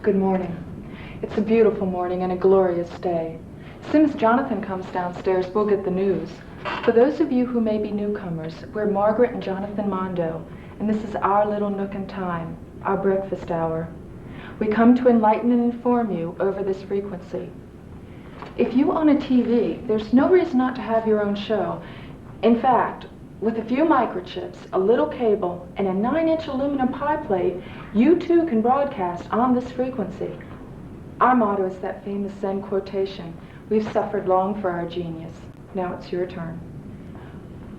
Good morning. It's a beautiful morning and a glorious day. As soon as Jonathan comes downstairs, we'll get the news. For those of you who may be newcomers, we're Margaret and Jonathan Mondo, and this is our little nook and time, our breakfast hour. We come to enlighten and inform you over this frequency. If you own a TV, there's no reason not to have your own show. In fact, with a few microchips, a little cable, and a 9-inch aluminum pie plate, you too can broadcast on this frequency. Our motto is that famous Zen quotation, "We've suffered long for our genius. Now it's your turn."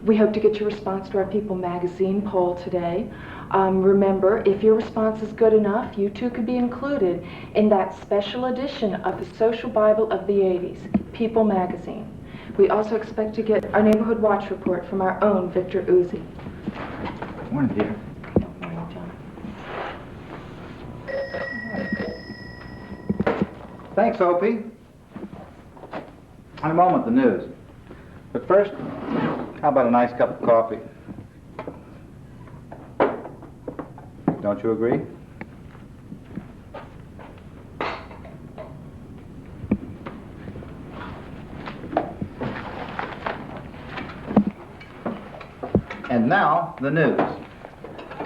We hope to get your response to our People magazine poll today. Remember, if your response is good enough, you too could be included in that special edition of the Social Bible of the 80s, People magazine. We also expect to get our Neighborhood Watch report from our own Victor Uzi. Morning, dear. Good morning, John. Thanks, Opie. In a moment, the news. But first, how about a nice cup of coffee? Don't you agree? And now, the news.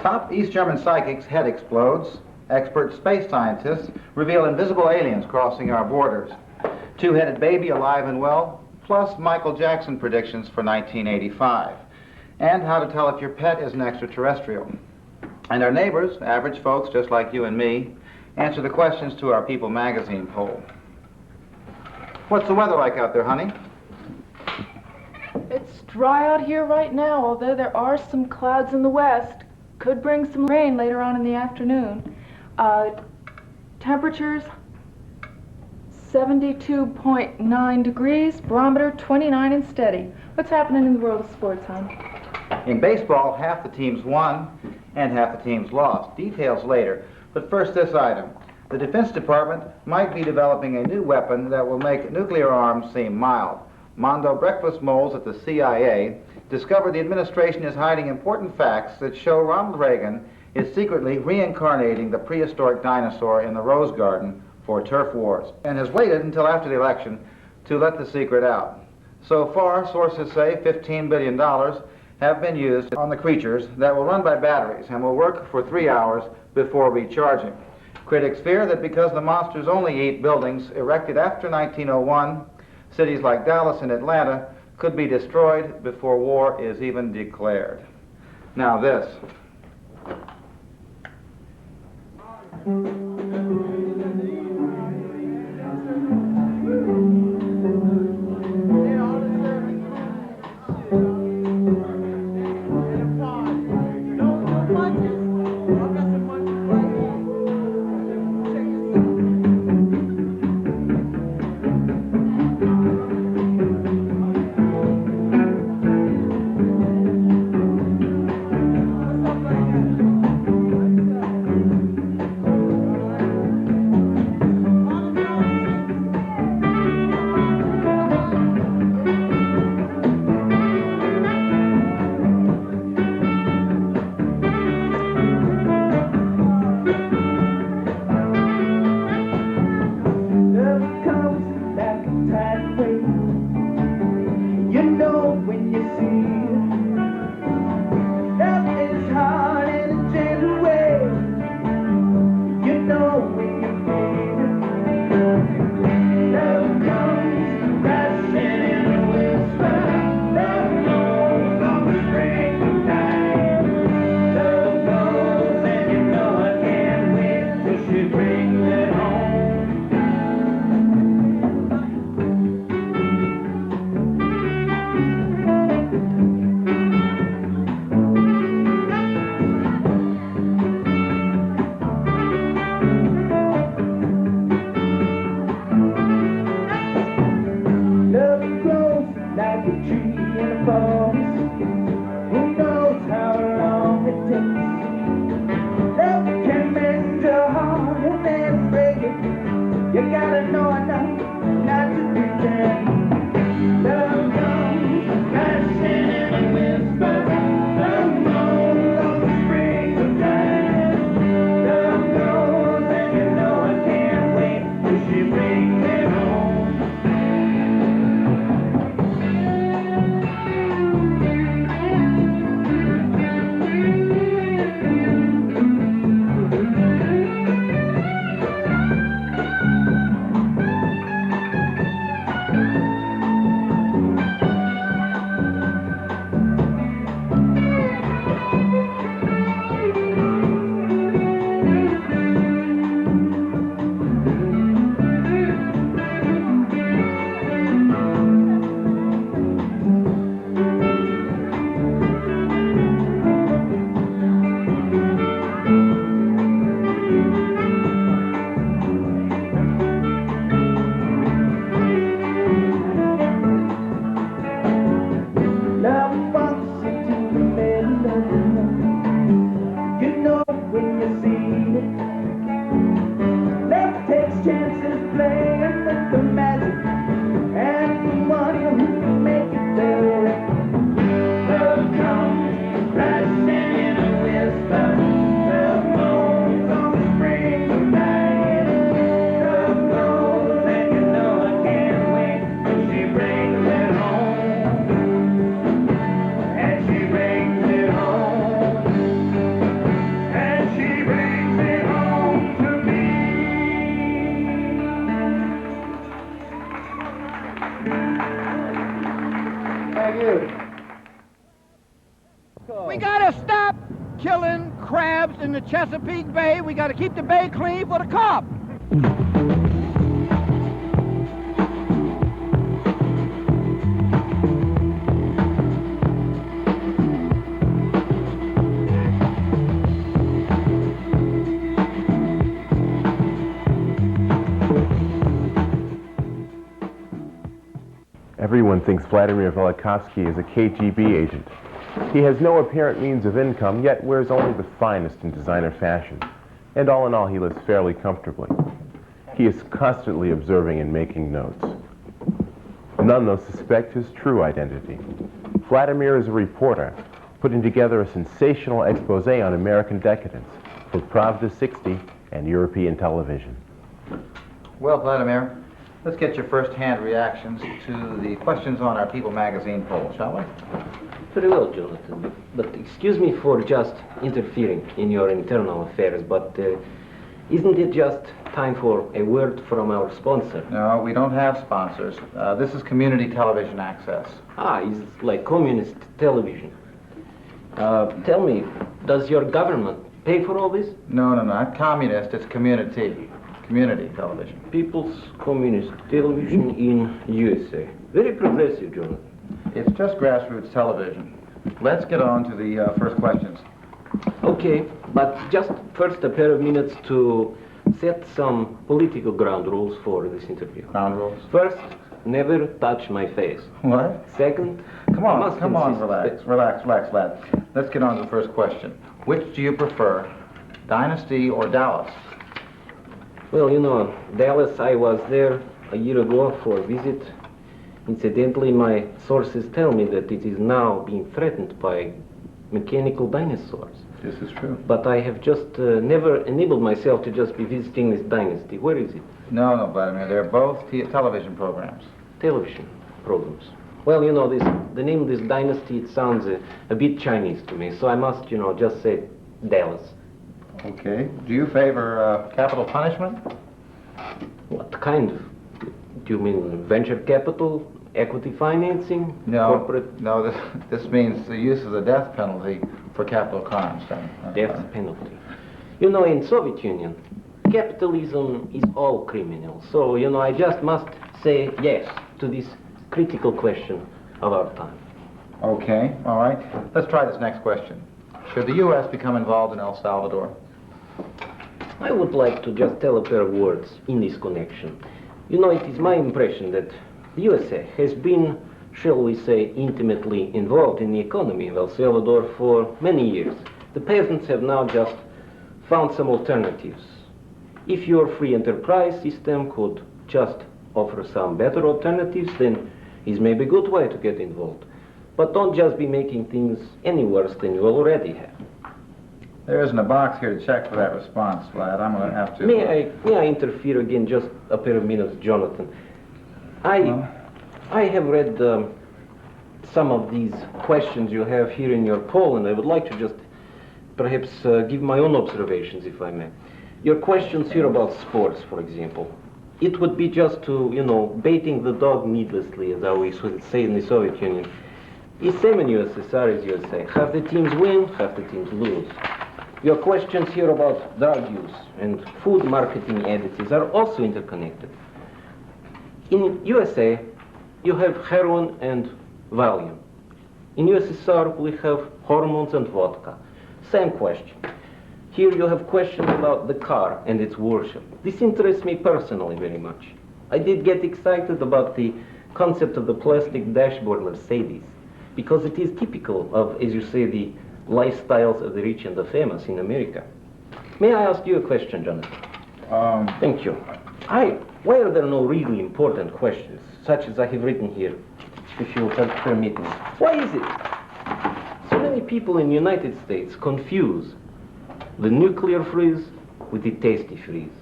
Top East German psychic's head explodes. Expert space scientists reveal invisible aliens crossing our borders. Two-headed baby alive and well, plus Michael Jackson predictions for 1985. And how to tell if your pet is an extraterrestrial. And our neighbors, average folks just like you and me, answer the questions to our People magazine poll. What's the weather like out there, honey? It's dry out here right now, although there are some clouds in the west. Could bring some rain later on in the afternoon. Temperatures 72.9 degrees, barometer 29 and steady. What's happening in the world of sports, hon? In baseball, half the teams won and half the teams lost. Details later. But first, this item. The Defense Department might be developing a new weapon that will make nuclear arms seem mild. Mondo Breakfast moles at the CIA discovered the administration is hiding important facts that show Ronald Reagan is secretly reincarnating the prehistoric dinosaur in the Rose Garden for turf wars, and has waited until after the election to let the secret out. So far, sources say $15 billion have been used on the creatures that will run by batteries and will work for 3 hours before recharging. Critics fear that because the monsters only eat buildings erected after 1901, cities like Dallas and Atlanta could be destroyed before war is even declared. Now this. you. We gotta stop killing crabs in the Chesapeake Bay. We gotta keep the bay clean for the carp. Everyone thinks Vladimir Velikovsky is a KGB agent. He has no apparent means of income, yet wears only the finest in designer fashion. And all in all, he lives fairly comfortably. He is constantly observing and making notes. None, though, suspect his true identity. Vladimir is a reporter, putting together a sensational expose on American decadence for Pravda 60 and European television. Well, Vladimir, let's get your first-hand reactions to the questions on our People magazine poll, shall we? Very well, Jonathan. But excuse me for just interfering in your internal affairs, but isn't it just time for a word from our sponsor? No, we don't have sponsors. This is community television access. Ah, it's like communist television. Tell me, does your government pay for all this? No, not communist, it's community television. People's Communist Television in USA. Very progressive, Jonathan. It's just grassroots television. Let's get on to the first questions. Okay, but just first a pair of minutes to set some political ground rules for this interview. Ground rules? First, never touch my face. What? Second, Come on, relax, lad. Let's get on to the first question. Which do you prefer, Dynasty or Dallas? Well, you know, Dallas, I was there a year ago for a visit. Incidentally, my sources tell me that it is now being threatened by mechanical dinosaurs. This is true. But I have just never enabled myself to just be visiting this dynasty. Where is it? No, Vladimir, they're both television programs. Television programs. Well, you know, the name of this dynasty, it sounds a bit Chinese to me, so I must, you know, just say Dallas. Okay. Do you favor capital punishment? What kind of? Do you mean venture capital, equity financing, corporate? No, this means the use of the death penalty for capital crimes. Death penalty. You know, in Soviet Union, capitalism is all criminal. So, you know, I just must say yes to this critical question of our time. Okay, all right. Let's try this next question. Should the U.S. become involved in El Salvador? I would like to just tell a pair of words in this connection. You know, it is my impression that the USA has been, shall we say, intimately involved in the economy of El Salvador for many years. The peasants have now just found some alternatives. If your free enterprise system could just offer some better alternatives, then it's maybe a good way to get involved. But don't just be making things any worse than you already have. There isn't a box here to check for that response, Vlad. I'm going to have to... May I interfere again just a pair of minutes, Jonathan? I have read some of these questions you have here in your poll, and I would like to just perhaps give my own observations, if I may. Your questions here about sports, for example. It would be just to, you know, baiting the dog needlessly, as I always would say in the Soviet Union. It's same in USSR as USA. Half the teams win, half the teams lose. Your questions here about drug use and food marketing additives are also interconnected. In USA, you have heroin and Valium. In USSR, we have hormones and vodka. Same question. Here you have questions about the car and its worship. This interests me personally very much. I did get excited about the concept of the plastic dashboard Mercedes, because it is typical of, as you say, the lifestyles of the rich and the famous in America. May I ask you a question, Jonathan? Thank you. Why are there no really important questions, such as I have written here, if you will permit me? Why is it so many people in the United States confuse the nuclear freeze with the tasty freeze?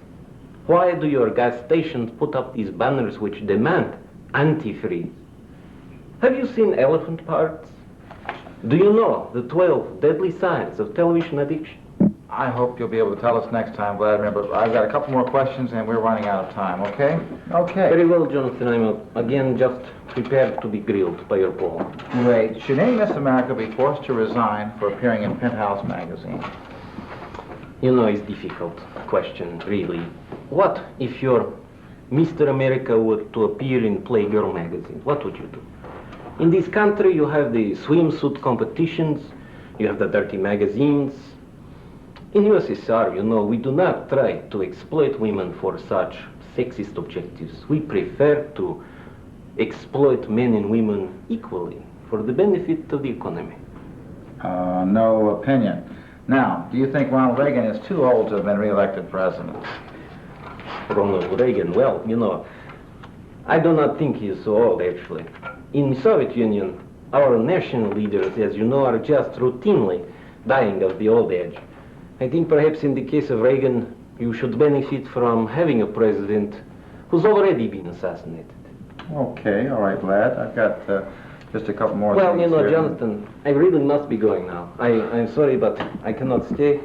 Why do your gas stations put up these banners which demand anti-freeze? Have you seen elephant parts? Do you know the 12 deadly signs of television addiction? I hope you'll be able to tell us next time, Vladimir, but I've got a couple more questions and we're running out of time, okay? Okay. Very well, Jonathan. I'm again just prepared to be grilled by your poll. Great. Should any Miss America be forced to resign for appearing in Penthouse magazine? You know, it's a difficult question, really. What if your Mr. America were to appear in Playgirl magazine? What would you do? In this country, you have the swimsuit competitions, you have the dirty magazines. In USSR, you know, we do not try to exploit women for such sexist objectives. We prefer to exploit men and women equally for the benefit of the economy. No opinion. Now, do you think Ronald Reagan is too old to have been re-elected president? Ronald Reagan, well, you know, I do not think he is so old, actually. In the Soviet Union, our national leaders, as you know, are just routinely dying of the old age. I think perhaps in the case of Reagan, you should benefit from having a president who's already been assassinated. Okay, all right, Vlad. I've got just a couple more Well, things you know, here. Jonathan, I really must be going now. I'm sorry, but I cannot stay.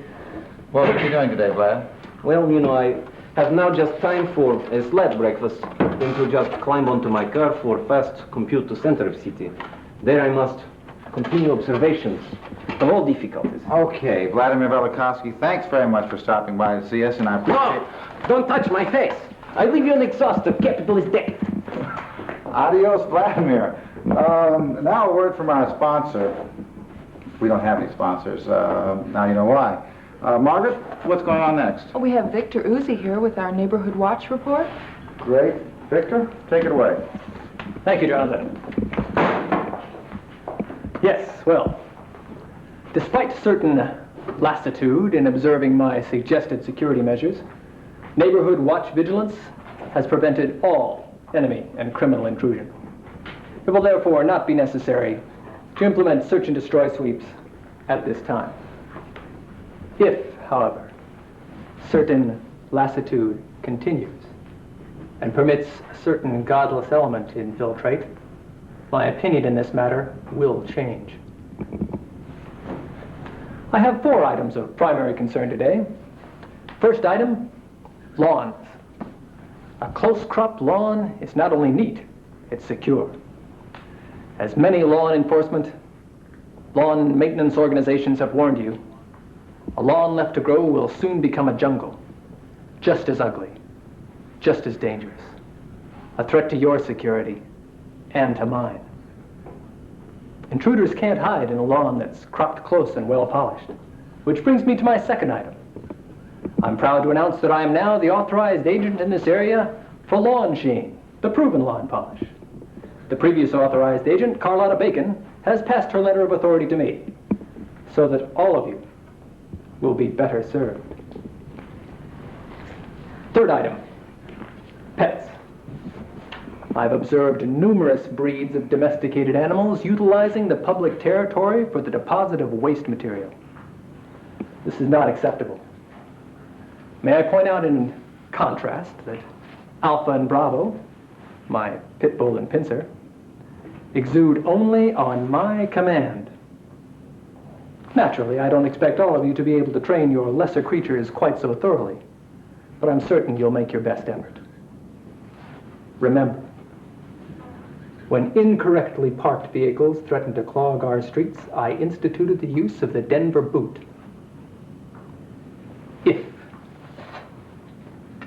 What are you doing today, Vlad? Well, you know, I have now just time for a sled breakfast, then to just climb onto my car for fast compute to center of city. There I must continue observations of all difficulties. Okay, Vladimir Velikovsky, thanks very much for stopping by to see us, and I appreciate... No! Don't touch my face! I leave you an exhaust of capitalist debt. Adios, Vladimir. Now a word from our sponsor. We don't have any sponsors. Now you know why. Margaret, what's going on next? We have Victor Uzi here with our Neighborhood Watch report. Great. Victor, take it away. Thank you, Jonathan. Yes, well, despite certain lassitude in observing my suggested security measures, Neighborhood Watch vigilance has prevented all enemy and criminal intrusion. It will therefore not be necessary to implement search and destroy sweeps at this time. If, however, certain lassitude continues and permits a certain godless element to infiltrate, my opinion in this matter will change. I have 4 items of primary concern today. First item, lawns. A close-cropped lawn is not only neat, it's secure. As many lawn enforcement, lawn maintenance organizations have warned you, a lawn left to grow will soon become a jungle, just as ugly, just as dangerous, a threat to your security and to mine. Intruders can't hide in a lawn that's cropped close and well polished, which brings me to my second item. I'm proud to announce that I am now the authorized agent in this area for Lawn Sheen, the proven lawn polish. The previous authorized agent, Carlotta Bacon, has passed her letter of authority to me, so that all of you will be better served. Third item, pets. I've observed numerous breeds of domesticated animals utilizing the public territory for the deposit of waste material. This is not acceptable. May I point out in contrast that Alpha and Bravo, my pit bull and pincer, exude only on my command. Naturally, I don't expect all of you to be able to train your lesser creatures quite so thoroughly, but I'm certain you'll make your best effort. Remember, when incorrectly parked vehicles threatened to clog our streets, I instituted the use of the Denver boot. If,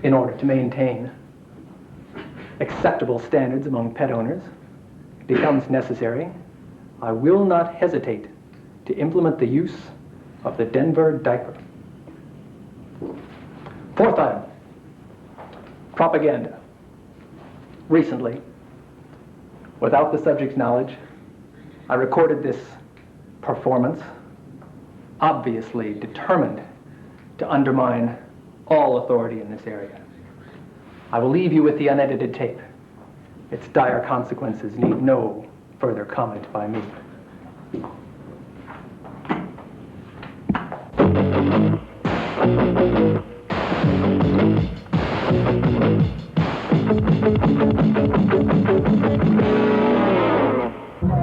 in order to maintain acceptable standards among pet owners, it becomes necessary, I will not hesitate to implement the use of the Denver diaper. Fourth item, propaganda. Recently, without the subject's knowledge, I recorded this performance, obviously determined to undermine all authority in this area. I will leave you with the unedited tape. Its dire consequences need no further comment by me.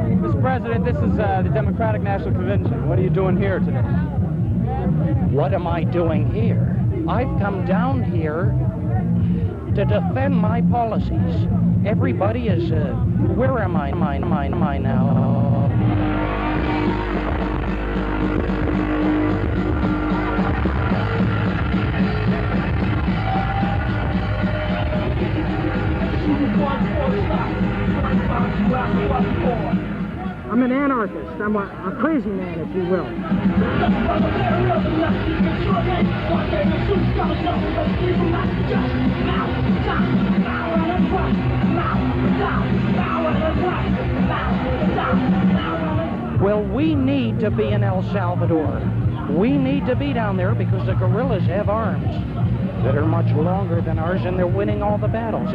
Mr. President, this is the Democratic National Convention. What are you doing here today? What am I doing here? I've come down here to defend my policies. Everybody is, where am I now? I'm an anarchist. I'm a crazy man, if you will. Well, we need to be in El Salvador. We need to be down there because the guerrillas have arms that are much longer than ours, and they're winning all the battles.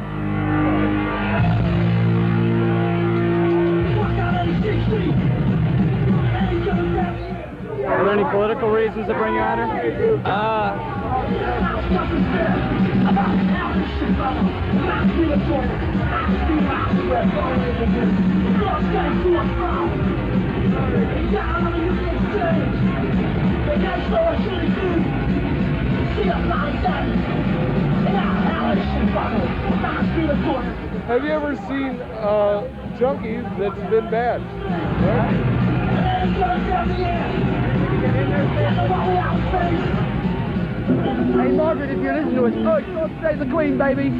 Are there any political reasons to bring you out here? Have you ever seen junkies that's been bad? Hey, Margaret, if you're listening to us, oh, God save the Queen, baby.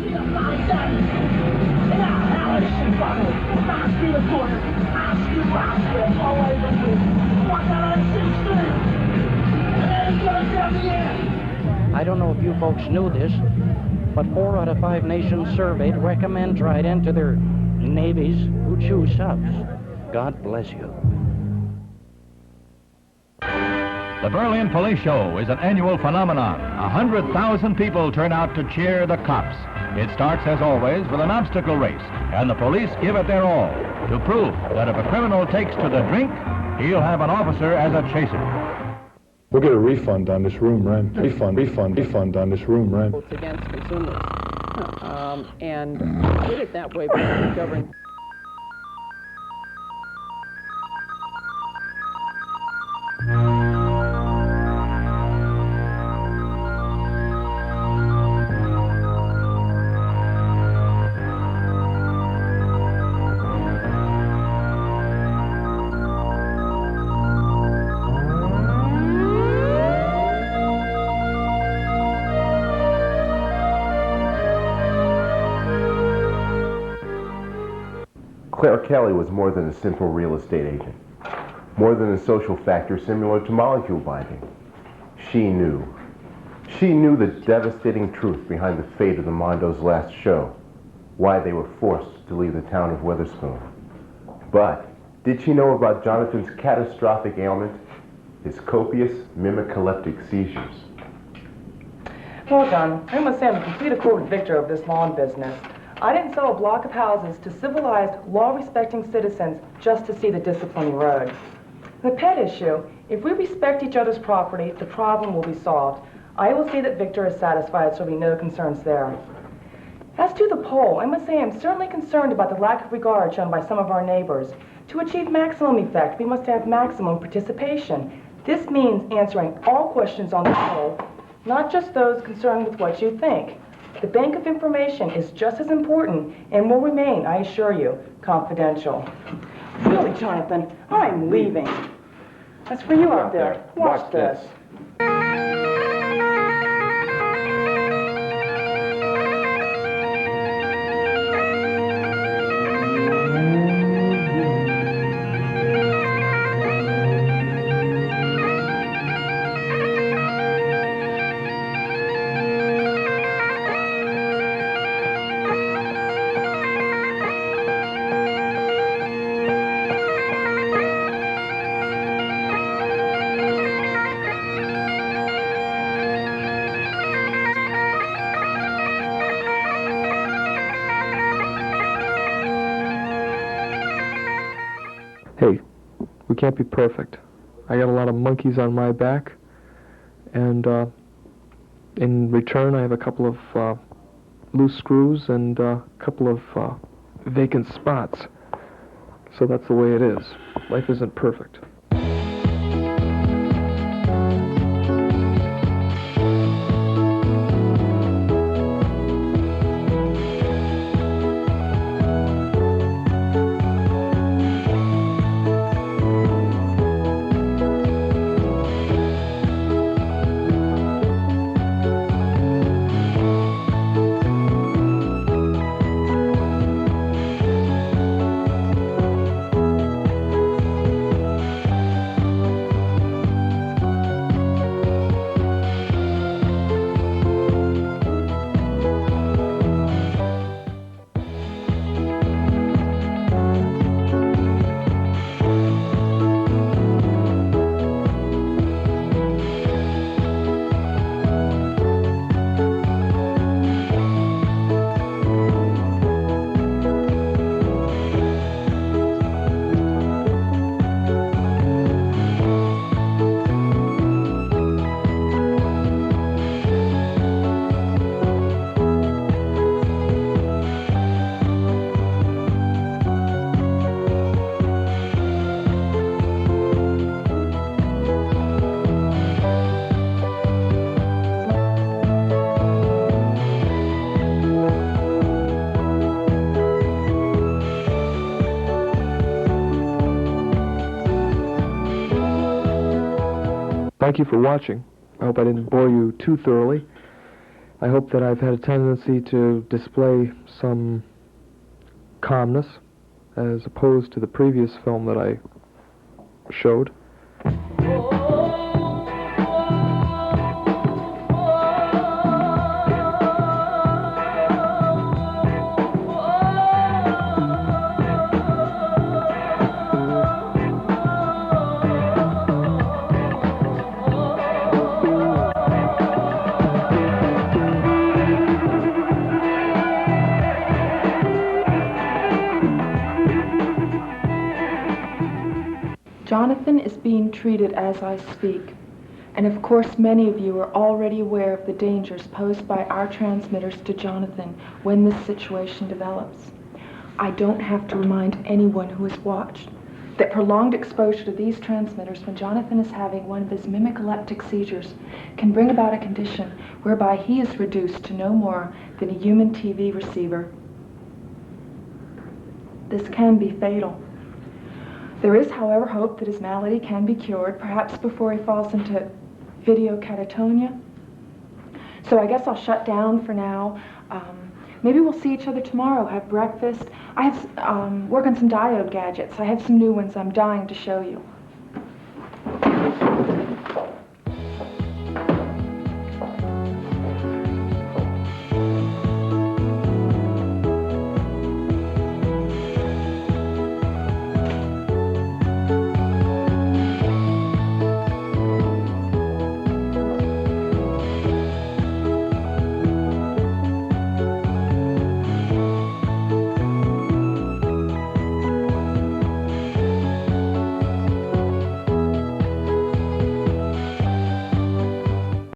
I don't know if you folks knew this, but 4 out of 5 nations surveyed recommend Trident to their navies who choose subs. God bless you. The Berlin Police Show is an annual phenomenon. 100,000 people turn out to cheer the cops. It starts, as always, with an obstacle race, and the police give it their all to prove that if a criminal takes to the drink, he'll have an officer as a chaser. We'll get a refund on this room rent. Refund on this room rent. Votes against consumers. And did it that way by discovering. Claire Kelly was more than a simple real estate agent, more than a social factor similar to molecule binding. She knew. She knew the devastating truth behind the fate of the Mondos' last show, why they were forced to leave the town of Witherspoon. But did she know about Jonathan's catastrophic ailment, his copious mimicoleptic seizures? Well done. I must say I'm a complete accord victor of this lawn business. I didn't sell a block of houses to civilized, law-respecting citizens just to see the discipline erode. The pet issue, if we respect each other's property, the problem will be solved. I will see that Victor is satisfied, so there will be no concerns there. As to the poll, I must say I'm certainly concerned about the lack of regard shown by some of our neighbors. To achieve maximum effect, we must have maximum participation. This means answering all questions on the poll, not just those concerned with what you think. The bank of information is just as important and will remain, I assure you, confidential. Really, Jonathan, I'm leaving. That's for you out there. Watch this. Hey, we can't be perfect. I got a lot of monkeys on my back, and in return I have a couple of loose screws and a couple of vacant spots. So that's the way it is. Life isn't perfect. thank you for watching. I hope I didn't bore you too thoroughly. I hope that I've had a tendency to display some calmness as opposed to the previous film that I showed. Jonathan is being treated as I speak, and of course many of you are already aware of the dangers posed by our transmitters to Jonathan when this situation develops. I don't have to remind anyone who has watched that prolonged exposure to these transmitters when Jonathan is having one of his mimic-epileptic seizures can bring about a condition whereby he is reduced to no more than a human TV receiver. This can be fatal. There is, however, hope that his malady can be cured, perhaps before he falls into video catatonia. So I guess I'll shut down for now. Maybe we'll see each other tomorrow, have breakfast. I have work on some diode gadgets. I have some new ones I'm dying to show you.